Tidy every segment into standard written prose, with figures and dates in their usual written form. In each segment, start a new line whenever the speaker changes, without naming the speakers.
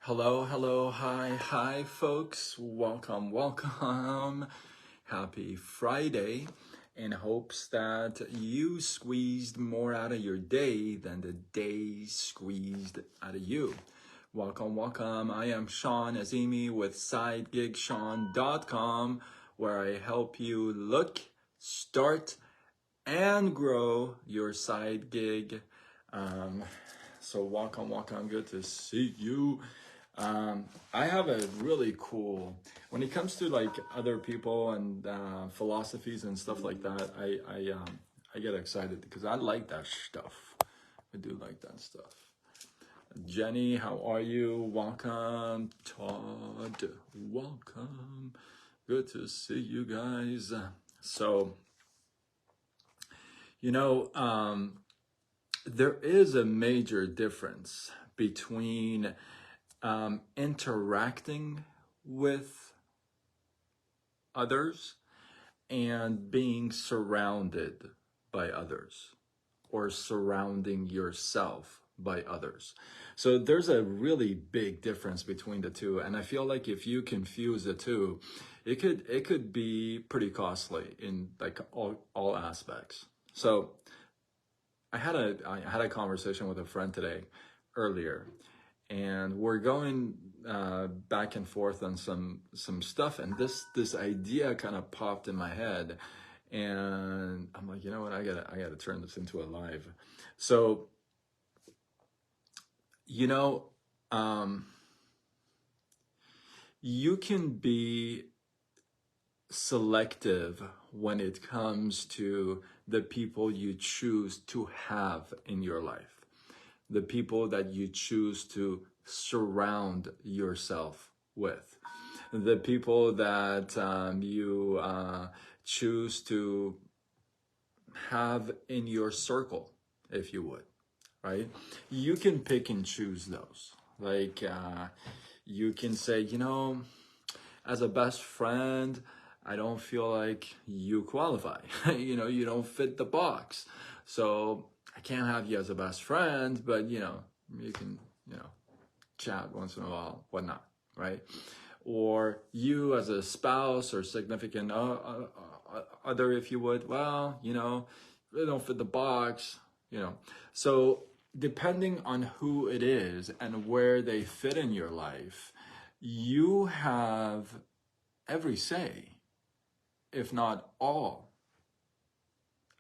Hello, hello, hi, folks. Welcome. Happy Friday. In hopes that you squeezed more out of your day than the day squeezed out of you. Welcome. I am Sean Azimi with SideGigSean.com, where I help you look, start, and grow your side gig. So welcome. Good to see you. I have a really cool, when it comes to like other people and philosophies and stuff like that, I get excited because I like that stuff. I do like that stuff. Jenny, how are you? Welcome. Todd, welcome. Good to see you guys. So, there is a major difference between interacting with others and being surrounded by others, or surrounding yourself by others. So there's a really big difference between the two, and I feel like if you confuse the two, it could be pretty costly in like all aspects. So I had a conversation with a friend today earlier, and we're going back and forth on some stuff, and this idea kind of popped in my head, and I'm like, you know what, I gotta turn this into a live. So you can be selective when it comes to the people you choose to have in your life, the people that you choose to surround yourself with, the people that you choose to have in your circle, if you would, right? You can pick and choose those. Like, you can say, as a best friend, I don't feel like you qualify. You don't fit the box. So I can't have you as a best friend, but you can, chat once in a while, whatnot, right? Or you as a spouse or significant other, if you would, well, really don't fit the box, So depending on who it is and where they fit in your life, you have every say, if not all,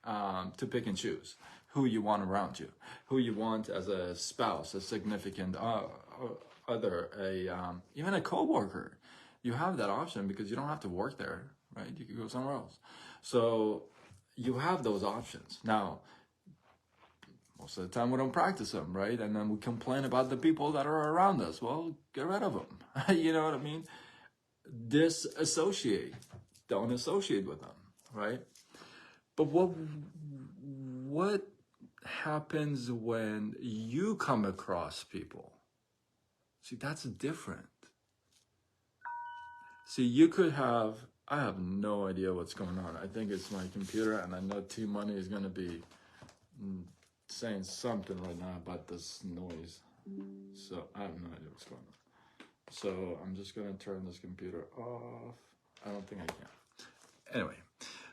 to pick and choose who you want around you, who you want as a spouse, a significant other, even a coworker. You have that option because you don't have to work there, right? You could go somewhere else. So you have those options. Now, most of the time we don't practice them, right? And then we complain about the people that are around us. Well, get rid of them. You know what I mean? Disassociate. Don't associate with them, right? But what happens when you come across people? See, that's different. See, you could have, I have no idea what's going on. I think it's my computer, and I know T-Money is going to be saying something right now about this noise. So I have no idea what's going on. So I'm just going to turn this computer off. I don't think I can. Anyway,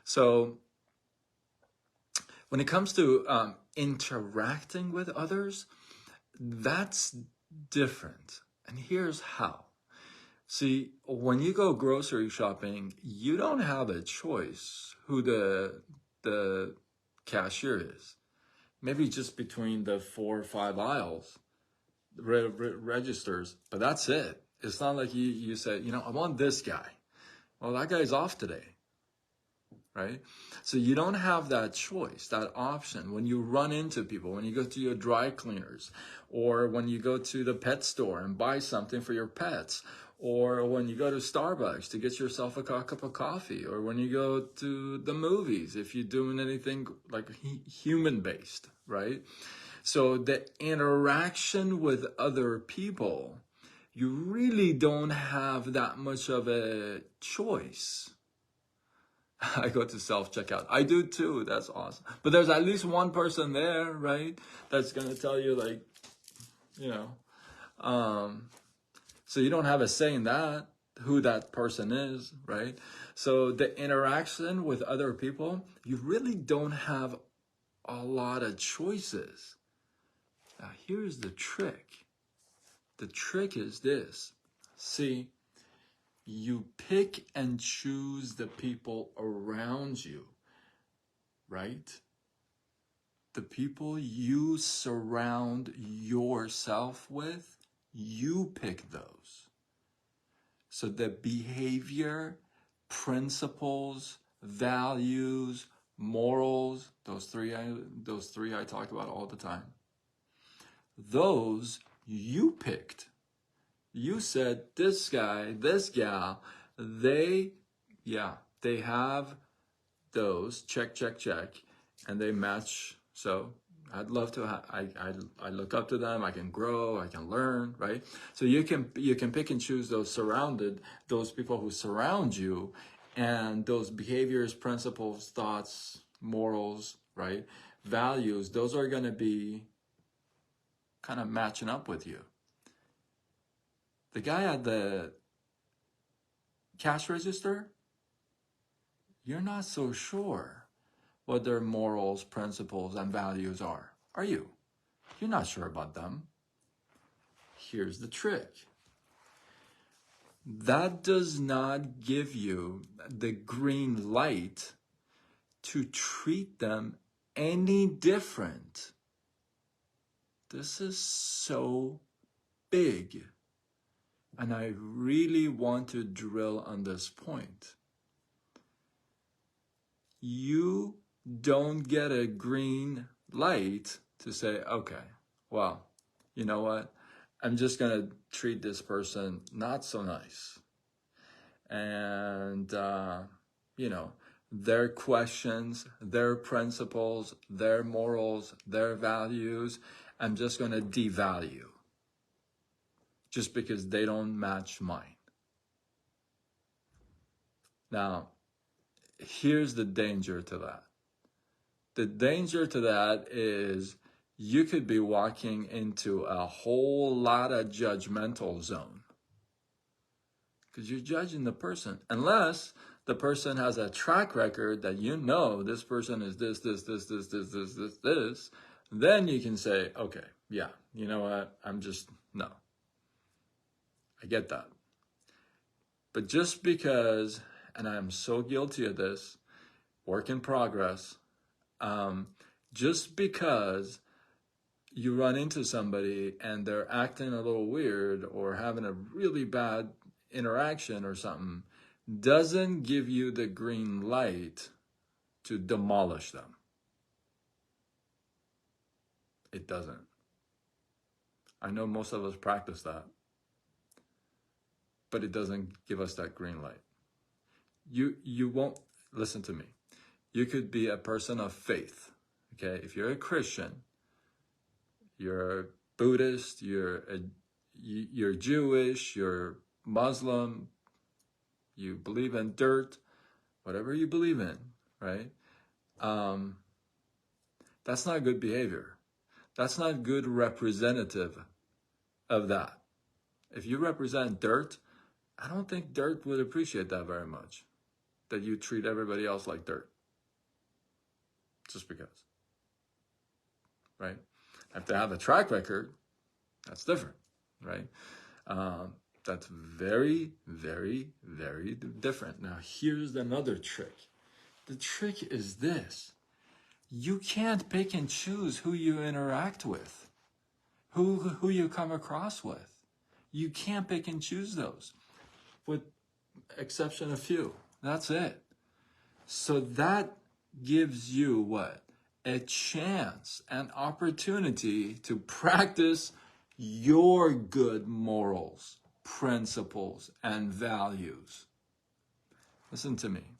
so when it comes to interacting with others, that's different. And here's how. See, when you go grocery shopping, you don't have a choice who the cashier is. Maybe just between the 4 or 5 aisles, registers, but that's it. It's not like you say, I want this guy. Well, that guy's off today, right? So you don't have that choice, that option. When you run into people, when you go to your dry cleaners, or when you go to the pet store and buy something for your pets, or when you go to Starbucks to get yourself a cup of coffee, or when you go to the movies, if you're doing anything like human-based, right? So the interaction with other people, you really don't have that much of a choice. I go to self-checkout. I do too. That's awesome. But there's at least one person there, right? That's going to tell you like, So you don't have a say in that, who that person is, right? So the interaction with other people, you really don't have a lot of choices. Now, here's the trick. The trick is this. See, you pick and choose the people around you, right? The people you surround yourself with, you pick those. So the behavior, principles, values, morals, those three I talk about all the time. Those you picked. You said this guy, this gal, they have those, check, check, check, and they match. So I'd love to, I look up to them, I can grow, I can learn, right? So you can pick and choose those people who surround you, and those behaviors, principles, thoughts, morals, right? Values, those are gonna be kind of matching up with you. The guy at the cash register, you're not so sure what their morals, principles, and values are you? You're not sure about them. Here's the trick. That does not give you the green light to treat them any different. This is so big. And I really want to drill on this point. You don't get a green light to say, okay, well, you know what? I'm just going to treat this person not so nice. And, their questions, their principles, their morals, their values, I'm just going to devalue just because they don't match mine. Now, here's the danger to that. The danger to that is you could be walking into a whole lot of judgmental zone because you're judging the person. Unless the person has a track record that this person is this, then you can say, okay, yeah, you know what? No. I get that. But just because, and I'm so guilty of this, work in progress, just because you run into somebody and they're acting a little weird or having a really bad interaction or something doesn't give you the green light to demolish them. It doesn't. I know most of us practice that, but it doesn't give us that green light. You won't, listen to me. You could be a person of faith, okay? If you're a Christian, you're a Buddhist, you're Jewish, you're Muslim, you believe in dirt, whatever you believe in, right? That's not good behavior. That's not good representative of that. If you represent dirt, I don't think dirt would appreciate that very much, that you treat everybody else like dirt. Just because, right? If they have a track record, that's different, right? That's very, very, very different. Now, here's another trick. The trick is this. You can't pick and choose who you interact with, who you come across with. You can't pick and choose those, with exception of few. That's it. So that gives you what? A chance, an opportunity to practice your good morals, principles, and values. Listen to me.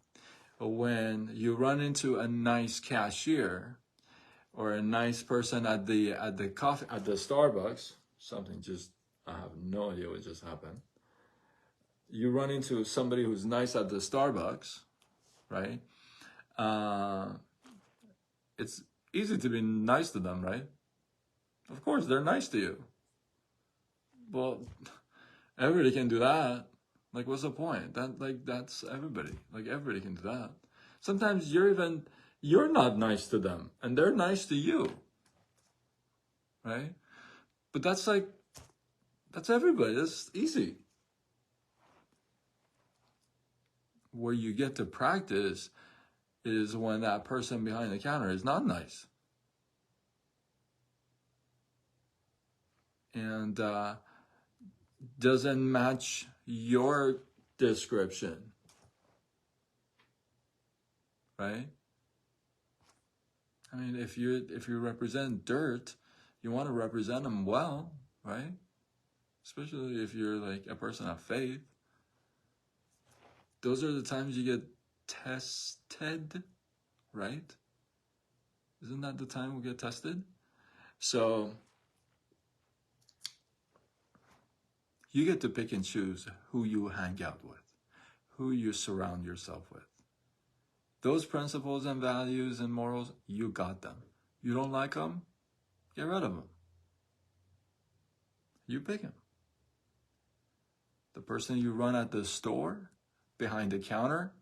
When you run into a nice cashier or a nice person at the Starbucks, I have no idea what just happened. You run into somebody who's nice at the Starbucks, right? It's easy to be nice to them, right? Of course, they're nice to you. Well, Everybody can do that. Like, what's the point? That's everybody. Like, everybody can do that. Sometimes you're not nice to them, and they're nice to you, right? But that's everybody. That's easy. Where you get to practice is when that person behind the counter is not nice. And doesn't match your description, right? I mean, if you represent dirt, you want to represent them well, right? Especially if you're like a person of faith. Those are the times you get tested, right? Isn't that the time we get tested? So you get to pick and choose who you hang out with, who you surround yourself with. Those principles and values and morals, you got them. You don't like them? Get rid of them. You pick them. The person you run at the store, behind the counter,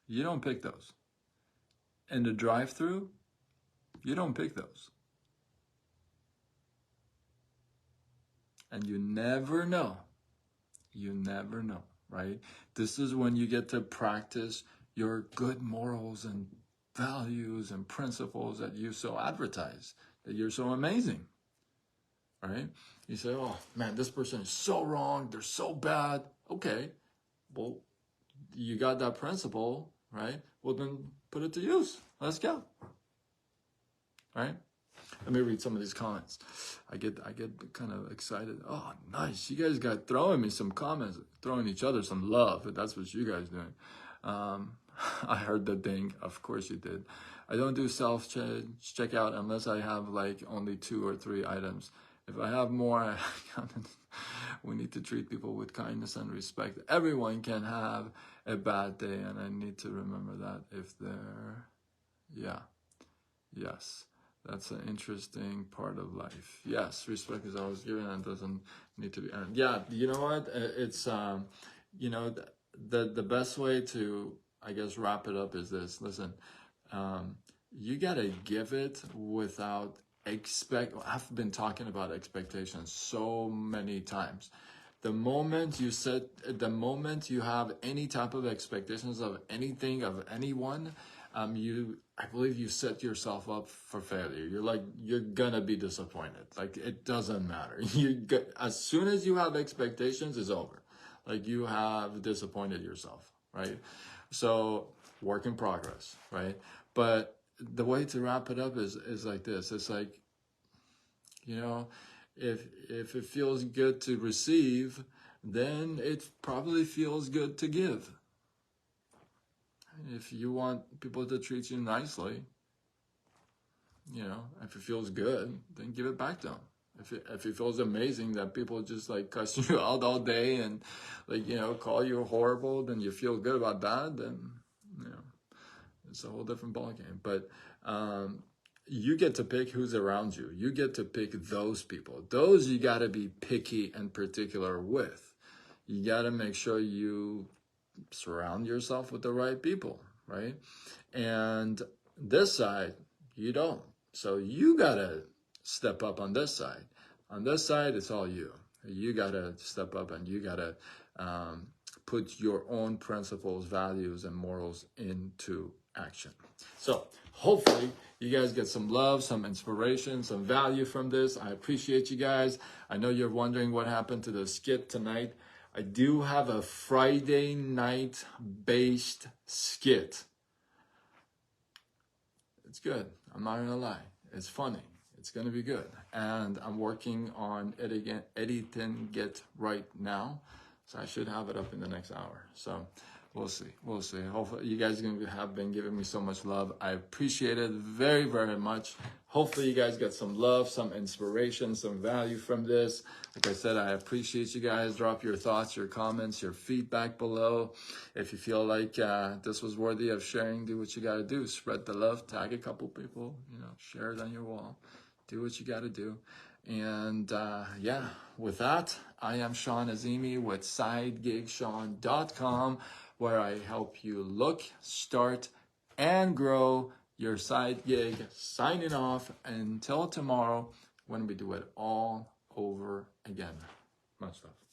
you don't pick those. In the drive-thru, you don't pick those. And you never know. You never know, right? This is when you get to practice your good morals and values and principles that you so advertise, that you're so amazing, right? You say, oh man, this person is so wrong, they're so bad. Okay, well, you got that principle, right? Well, then put it to use. Let's go, right? Let me read some of these comments. I get kind of excited. Oh, nice. You guys got throwing me some comments, throwing each other some love. That's what you guys doing. I heard the ding. Of course you did. I don't do self-checkout unless I have like only 2 or 3 items. If I have more, we need to treat people with kindness and respect. Everyone can have a bad day, and I need to remember that if they're, yeah, yes. That's an interesting part of life. Yes, respect is always given and doesn't need to be earned. Yeah, you know what? It's, you know, the best way to, I guess, wrap it up is this. Listen, you got to give it without I've been talking about expectations so many times. The moment you have any type of expectations of anything, of anyone, I believe you set yourself up for failure. You're gonna be disappointed. Like, it doesn't matter. As soon as you have expectations, it's over. Like, you have disappointed yourself, right? So, work in progress, right? But the way to wrap it up is like this. It's like, you know, if it feels good to receive, then it probably feels good to give. If you want people to treat you nicely, you know, if it feels good, then give it back to them. If it feels amazing that people just like cuss you out all day and like, you know, call you horrible, then you feel good about that, then, you know, it's a whole different ballgame. But you get to pick who's around you. You get to pick those people. Those you got to be picky and particular with. You got to make sure you surround yourself with the right people, right? And this side, you don't. So you got to step up on this side. On this side, it's all you. You got to step up and you got to put your own principles, values, and morals into action. So hopefully you guys get some love, some inspiration, some value from this. I appreciate you guys. I know you're wondering what happened to the skit tonight. I do have a Friday night based skit. It's good. I'm not gonna lie. It's funny. It's gonna be good. And I'm working on editing it right now. So I should have it up in the next hour. So we'll see. We'll see. Hopefully you guys have been giving me so much love. I appreciate it very, very much. Hopefully you guys get some love, some inspiration, some value from this. Like I said, I appreciate you guys. Drop your thoughts, your comments, your feedback below. If you feel like this was worthy of sharing, do what you got to do. Spread the love, tag a couple people, you know, share it on your wall. Do what you got to do. And yeah, with that, I am Sean Azimi with SideGigSean.com, where I help you look, start, and grow your side gig. Signing off until tomorrow when we do it all over again. Much love.